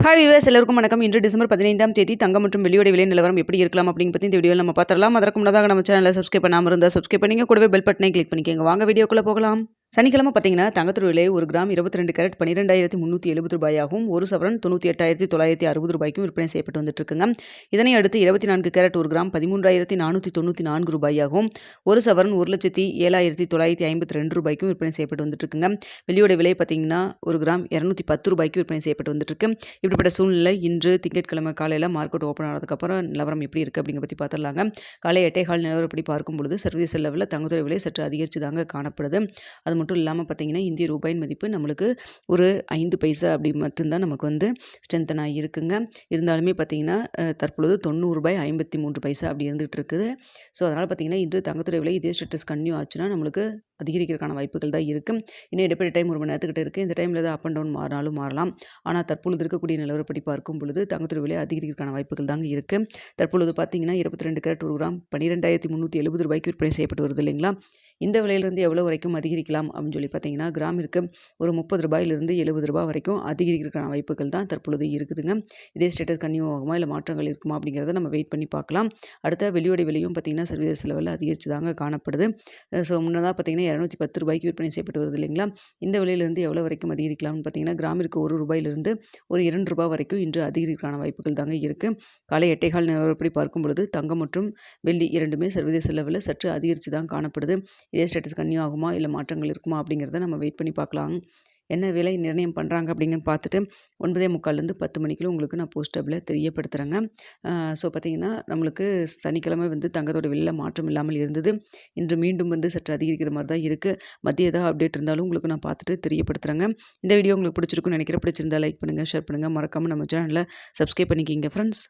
Hi viewers எல்லாருக்கும் வணக்கம். இன்று டிசம்பர் 15ஆம் தேதி தங்கம் மற்றும் வெள்ளியோட விலை நிலவரம் எப்படி இருக்கலாம் அப்படின்னு பற்றி இந்த வீடியோவில் நம்ம பார்த்துடலாம். அதற்கு முன்னதாக நம்ம சேனலை சப்ஸ்கிரைப் பண்ணாமல் இருந்தால் சப்ஸ்கிரைப் பண்ணிங்க, கூடவே பெல் பட்டனை கிளிக் பண்ணிக்கோங்க. வாங்க வீடியோக்குள்ளே போகலாம். சனிக்கிழமை பார்த்தீங்கன்னா தங்கத்தோட விலை ஒரு கிராம் 22 கேரட் 12,370 ரூபாயாகவும், ஒரு சவரன் 98,960 ரூபாய்க்கும் விற்பனை செய்யப்பட்டு வந்துட்டு இருக்குங்க. இதனை அடுத்து 24 கேரட் ஒரு கிராம் 13,494 ரூபாயாகவும், ஒரு சவரன் 1,07,952 ரூபாய்க்கும் விற்பனை செய்யப்பட்டு வந்துட்டு இருக்குங்க. வெள்ளியோட விலை பார்த்தீங்கன்னா ஒரு கிராம் 210 ரூபாய்க்கு விற்பனை செய்யப்பட்டு வந்துட்டு இருக்கு. இப்படிப்பட்ட சூழ்நிலை இன்று திங்கட்கிழமை காலையில் மார்க்கெட் ஓப்பன் ஆனதுக்கப்புறம் நிலவரம் எப்படி இருக்குது அப்படிங்கிற பற்றி பார்த்துடலாங்க. காலை 8:15 நிலவரப்படி பார்க்கும் பொழுது சர்வதேச லெவலில் தங்கத்தோட விலை சற்று அதிகரித்து தாங்க காணப்படுது. அது மட்டும் இல்லாமல் பார்த்தீங்கன்னா இந்திய ரூபாயின் மதிப்பு நம்மளுக்கு ஒரு 5 பைசா அப்படி மட்டும்தான் நமக்கு ஸ்ட்ரென்தன் ஆகியிருக்குங்க. இருந்தாலுமே பார்த்தீங்கன்னா தற்பொழுது ₹90.53 அப்படி இருந்துகிட்டு இருக்குது. ஸோ அதனால் பார்த்தீங்கன்னா இன்று தங்கத்துறை விலை இதே ஸ்டேட்டஸ் கன்டினியூ ஆச்சுன்னா நம்மளுக்கு அதிகரிக்கிறதுக்கான வாய்ப்புகள் தான் இருக்குது. இன்னும் இடைப்பட்ட டைம் 1 மணி நேரத்துக்கிட்ட இருக்குது. இந்த டைமில் தான் அப் அண்ட் டவுன் மாறினாலும் மாறலாம். ஆனால் தற்பொழுது இருக்கக்கூடிய நிலவரப்படி பார்க்கும் பொழுது தங்கத்துறை விலை அதிகரிக்கிறதுக்கான வாய்ப்புகள் தாங்க இருக்குது. தற்பொழுது பார்த்தீங்கன்னா 22 கேரட் ஒரு கிராம் 12,370 ரூபாய்க்கு விற்பனை செய்யப்பட்டு வருது இல்லைங்களா. இந்த விலையிலிருந்து எவ்வளோ வரைக்கும் அதிகரிக்கலாம் அப்படின்னு சொல்லி பார்த்தீங்கன்னா கிராமிற்கு ஒரு 30 ரூபாயிலிருந்து 70 ரூபாய் வரைக்கும் அதிகரிக்கிறதுக்கான வாய்ப்புகள் தான் தற்பொழுது இருக்குதுங்க. இதே ஸ்டேட்டஸ் கன்டினியூ ஆகுமா இல்லை மாற்றங்கள் இருக்குமா அப்படிங்கிறத நம்ம வெயிட் பண்ணி பார்க்கலாம். அடுத்த வெள்ளியோட விலையும் பார்த்தீங்கன்னா சர்வதேச லெவலில் அதிகரித்து தாங்க காணப்படுது. ஸோ முன்னதாக பார்த்தீங்கன்னா 210 ரூபாய்க்கு விற்பனை செய்யப்பட்டு வருது இல்லைங்களா. இந்த விலையிலிருந்து எவ்வளோ வரைக்கும் அதிகரிக்கலாம்னு பார்த்தீங்கன்னா கிராமிற்கு ₹1 ஒரு ₹2 வரைக்கும் இன்று அதிகரிக்கிறதுக்கான வாய்ப்புகள் தாங்க இருக்குது. காலை 8:15 நிலவரப்படி பார்க்கும் பொழுது தங்கம் மற்றும் வெள்ளி இரண்டுமே சர்வதேச லெவலில் சற்று அதிகரித்து தான் காணப்படுது. இதே ஸ்டேட்டஸ் கன்டினியூ ஆகுமா இல்லை மாற்றங்கள் இருக்குமா அப்படிங்கிறத நம்ம வெயிட் பண்ணி பார்க்கலாம். என்ன விலை நிர்ணயம் பண்ணுறாங்க அப்படிங்கிறத பார்த்துட்டு 9:45 10 மணிக்குள்ள உங்களுக்கு நான் போஸ்டபில் தெரியப்படுத்துகிறேங்க. ஸோ பார்த்தீங்கன்னா நம்மளுக்கு சனிக்கிழமை தங்கத்தோட விலையில் மாற்றம் இல்லாமல் இருந்தது. இன்று மீண்டும் சற்று அதிகரிக்கிற மாதிரி தான் இருக்குது. மத்திய ஏதாவது அப்டேட் இருந்தாலும் உங்களுக்கு நான் பார்த்துட்டு தெரியப்படுத்துகிறேங்க. இந்த வீடியோ உங்களுக்கு பிடிச்சிருக்குன்னு நினைக்கிறேன். பிடிச்சிருந்தா லைக் பண்ணுங்கள், ஷேர் பண்ணுங்கள், மறக்காமல் நம்ம சேனலை சப்ஸ்கிரைப் பண்ணிக்கிங்க ஃப்ரெண்ட்ஸ்.